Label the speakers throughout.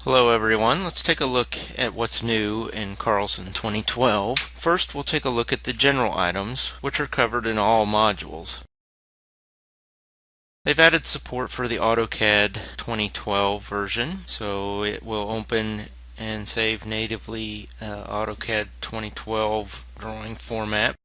Speaker 1: Hello everyone, let's take a look at what's new in Carlson 2012. First we'll take a look at the general items, which are covered in all modules. They've added support for the AutoCAD 2012 version, so it will open and save natively AutoCAD 2012 drawing format.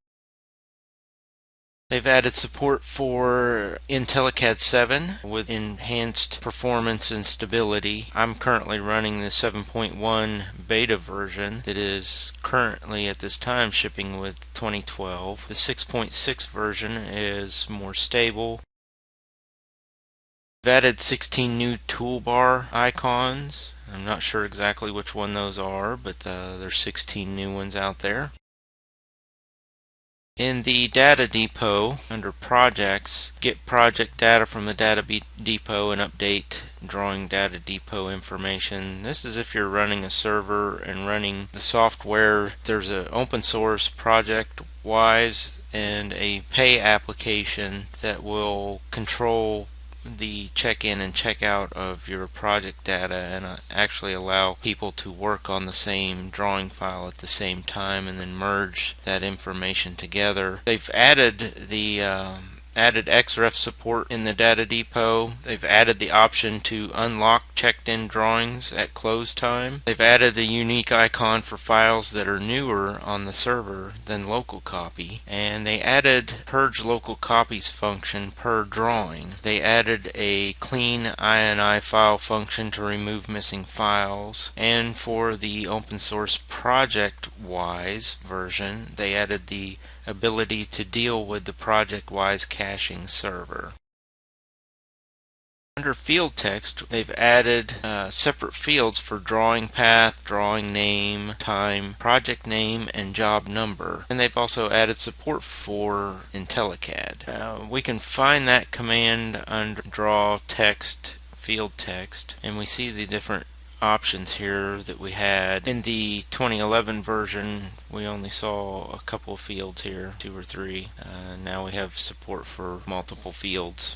Speaker 1: They've added support for Intellicad 7 with enhanced performance and stability. I'm currently running the 7.1 beta version that is currently at this time shipping with 2012. The 6.6 version is more stable. They've added 16 new toolbar icons. I'm not sure exactly which one those are, but there's 16 new ones out there. In the Data Depot, under Projects, get project data from the Data Depot and update drawing Data Depot information. This is if you're running a server and running the software. There's an open source project-wise and a pay application that will control the check-in and check-out of your project data and actually allow people to work on the same drawing file at the same time and then merge that information together. They've added the added XREF support in the Data Depot. They've added the option to unlock checked-in drawings at close time. They've added a unique icon for files that are newer on the server than local copy. And they added purge local copies function per drawing. They added a clean INI file function to remove missing files. And for the open source project-wise version, they added the ability to deal with the project-wise caching server. Under field text, they've added separate fields for drawing path, drawing name, time, project name, and job number. And they've also added support for Intellicad. We can find that command under draw text, field text, and we see the different options here that we had. In the 2011 version we only saw a couple of fields here, 2 or 3. Now we have support for multiple fields.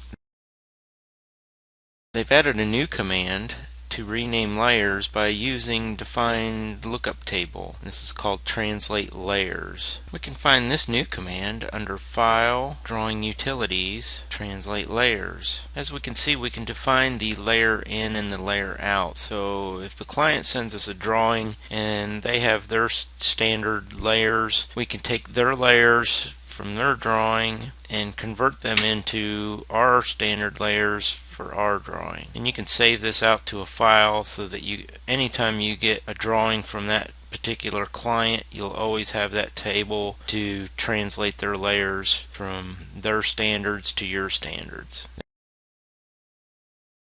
Speaker 1: They've added a new command to rename layers by using defined lookup table. This is called translate layers. We can find this new command under File, Drawing Utilities, Translate Layers. As we can see, we can define the layer in and the layer out. So if the client sends us a drawing and they have their standard layers, we can take their layers from their drawing and convert them into our standard layers for our drawing. And you can save this out to a file so that anytime you get a drawing from that particular client, you'll always have that table to translate their layers from their standards to your standards.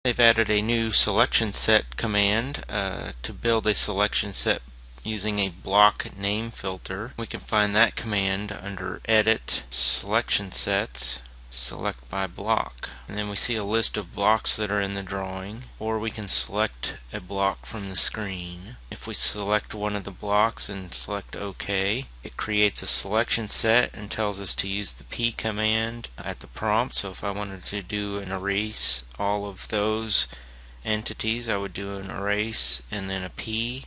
Speaker 1: They've added a new selection set command to build a selection set using a block name filter. We can find that command under Edit, Selection Sets, Select by Block. And then we see a list of blocks that are in the drawing, or we can select a block from the screen. If we select one of the blocks and select OK, it creates a selection set and tells us to use the P command at the prompt. So if I wanted to do an erase all of those entities, I would do an erase and then a P,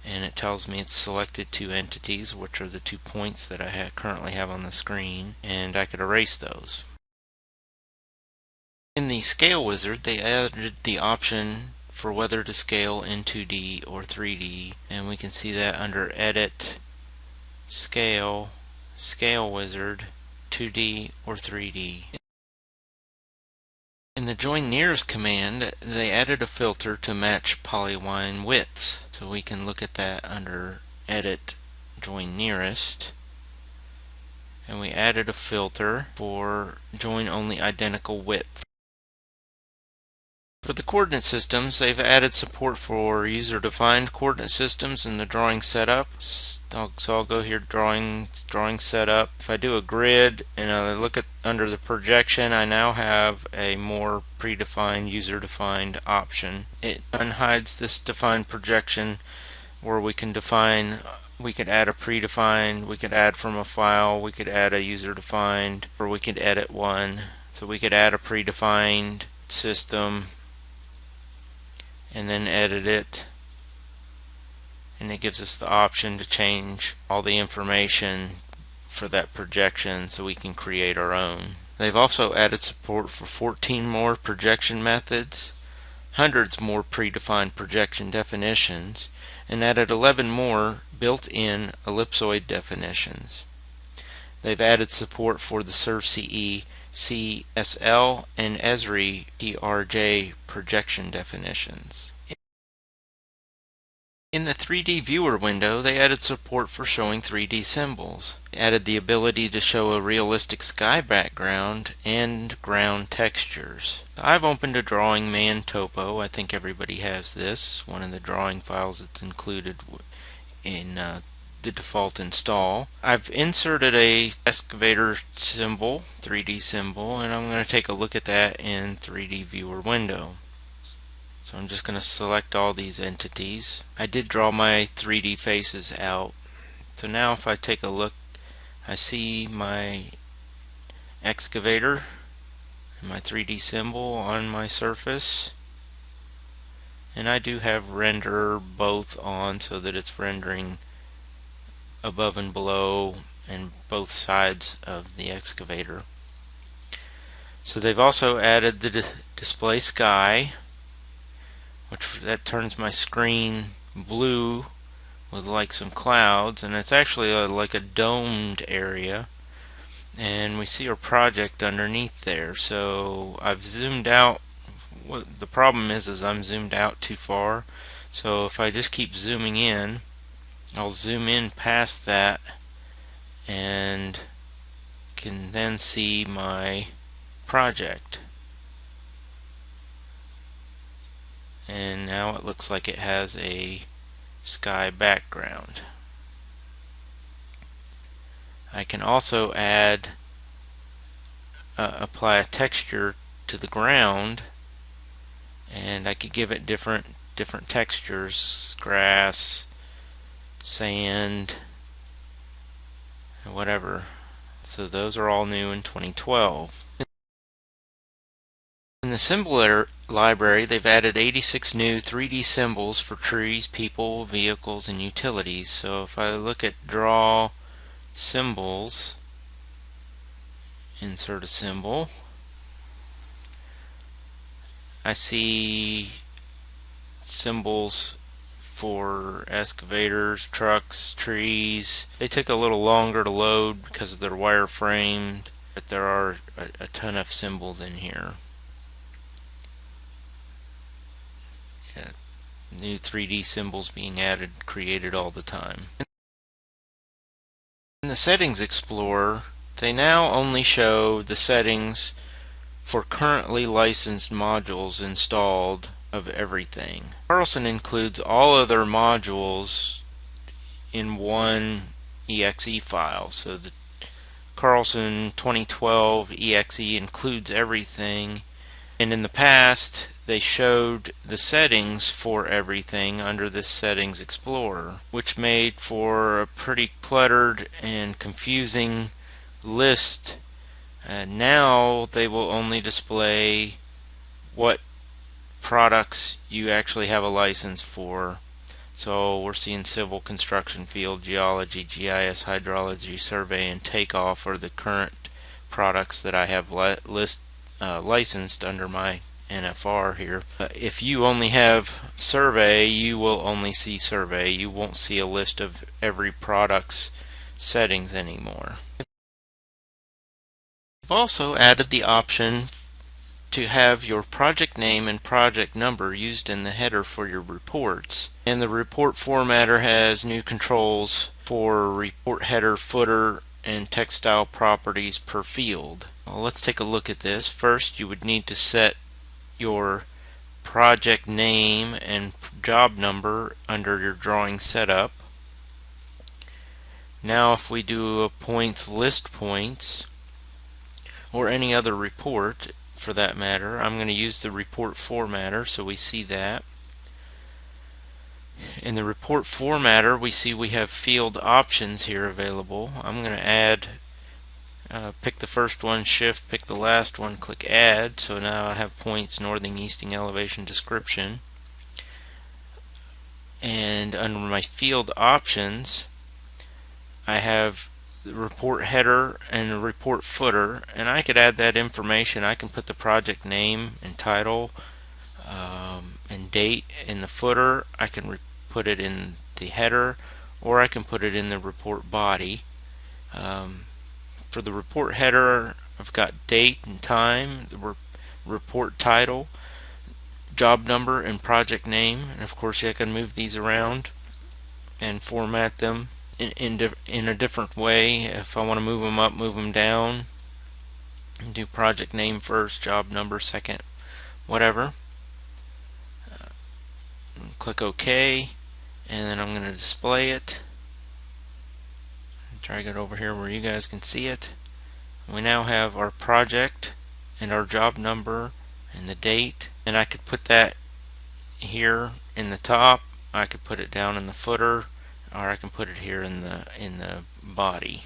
Speaker 1: and it tells me it's selected 2 entities, which are the 2 points that I currently have on the screen, and I could erase those. In the Scale Wizard, they added the option for whether to scale in 2D or 3D, and we can see that under Edit, Scale, Scale Wizard, 2D or 3D. In the Join Nearest command, they added a filter to match polyline widths. So we can look at that under Edit, Join Nearest. And we added a filter for join only identical width. For the coordinate systems, they've added support for user-defined coordinate systems in the drawing setup. So I'll go here, drawing setup. If I do a grid and I look at under the projection, I now have a more predefined user-defined option. It unhides this defined projection where we can define. We could add a predefined, we could add from a file, we could add a user-defined, or we could edit one. So we could add a predefined system and then edit it, and it gives us the option to change all the information for that projection so we can create our own. They've also added support for 14 more projection methods, hundreds more predefined projection definitions, and added 11 more built-in ellipsoid definitions. They've added support for the SurvCE CSL and Esri TRJ projection definitions. In the 3D viewer window, they added support for showing 3D symbols. They added the ability to show a realistic sky background and ground textures. I've opened a drawing man topo. I think everybody has this, one of the drawing files that's included in the default install. I've inserted a excavator symbol, 3D symbol, and I'm going to take a look at that in 3D viewer window. So I'm just going to select all these entities. I did draw my 3D faces out. So now if I take a look, I see my excavator and my 3D symbol on my surface. And I do have render both on so that it's rendering above and below and both sides of the excavator. So they've also added the display sky, which that turns my screen blue with like some clouds, and it's actually like a domed area, and we see our project underneath there. So I've zoomed out. What the problem is I'm zoomed out too far, so if I just keep zooming in, I'll zoom in past that and can then see my project. And now it looks like it has a sky background. I can also add apply a texture to the ground, and I could give it different textures, grass, sand, whatever. So those are all new in 2012. In the symbol library, they've added 86 new 3D symbols for trees, people, vehicles, and utilities. So if I look at draw symbols, insert a symbol, I see symbols for excavators, trucks, trees. They take a little longer to load because they're wireframed, but there are a ton of symbols in here. Yeah, new 3D symbols being added, created all the time. In the Settings Explorer, they now only show the settings for currently licensed modules installed of everything. Carlson includes all other modules in one exe file. So the Carlson 2012 exe includes everything, and in the past they showed the settings for everything under this Settings Explorer, which made for a pretty cluttered and confusing list. Now they will only display what products you actually have a license for. So we're seeing civil, construction, field, geology, GIS, hydrology, survey, and takeoff are the current products that I have licensed under my NFR here. If you only have survey, you will only see survey. You won't see a list of every product's settings anymore. We've also added the option to have your project name and project number used in the header for your reports. And the report formatter has new controls for report header, footer, and text style properties per field. Well, let's take a look at this. First, you would need to set your project name and job number under your drawing setup. Now if we do a points list points, or any other report for that matter, I'm going to use the report formatter so we see that. In the report formatter, we see we have field options here available. I'm going to add, pick the first one, shift, pick the last one, click add. So now I have points, northing, easting, elevation, description. And under my field options, I have the report header and the report footer, and I could add that information. I can put the project name and title and date in the footer. I can put it in the header, or I can put it in the report body. For the report header, I've got date and time, the report title, job number, and project name. And of course, I can move these around and format them in a different way. If I want to move them up, move them down, do project name first, job number second, whatever. Click OK, and then I'm going to display it. Drag it over here where you guys can see it. We now have our project and our job number and the date, and I could put that here in the top. I could put it down in the footer, or I can put it here in the body.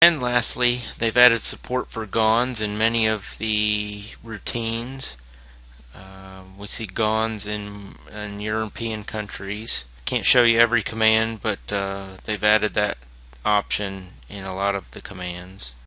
Speaker 1: And lastly, they've added support for GONS in many of the routines. We see GONS in European countries. Can't show you every command, but they've added that option in a lot of the commands.